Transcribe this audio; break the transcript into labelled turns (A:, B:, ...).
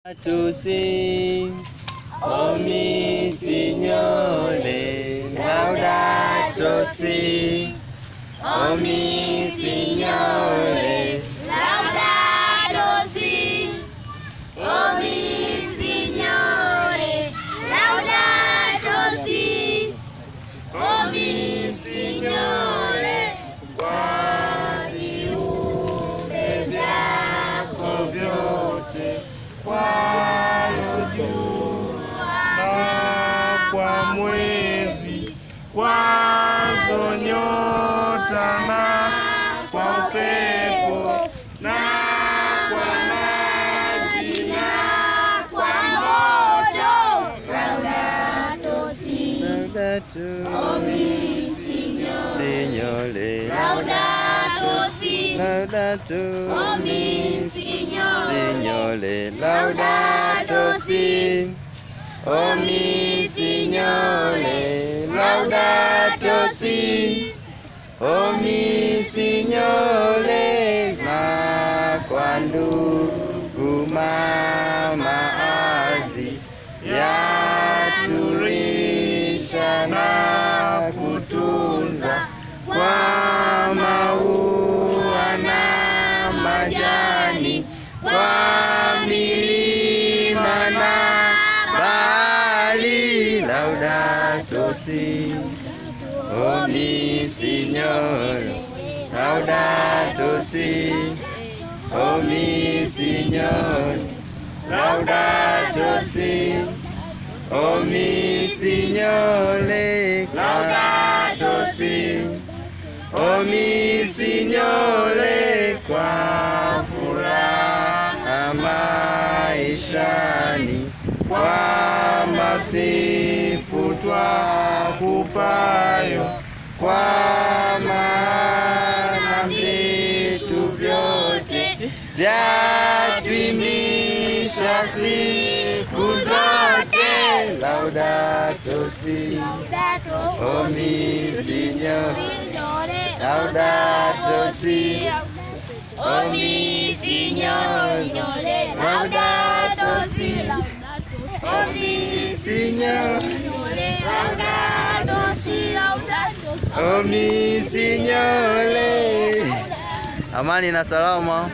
A: To sing, oh mi Signore, laudato si, oh mi Signore,
B: laudato si, oh mi Signore, laudato si, oh mi Signore,
A: quali uve vyako vyote kwayo jua na kwa mwezi, kwazo nyota na kwa upepo na kwa maji na
B: kwa moto, laudato si, oh mi Signore, laudato si, oh mi
A: Signore, laudato si, oh mi Signore, laudato si, oh mi Signore, na kwa ndugu mama ardhi yaturisha na kutunza kwa maua na majani, kwa milima na bahari, laudato si, oh mi Signore, laudato si, oh mi Signore, laudato si, oh mi Signore, laudato si, oh mi Signore, kwa furaha maishani, kwa masifu twakupayo, kwa maana vitu vyote vyatuimisha siku zote, laudato si, oh mi Signore, laudato si,
B: oh mi Signore, laudato si,
A: oh mi Signore,
B: laudato si, laudato si,
A: oh mi Signore. Amani na salama.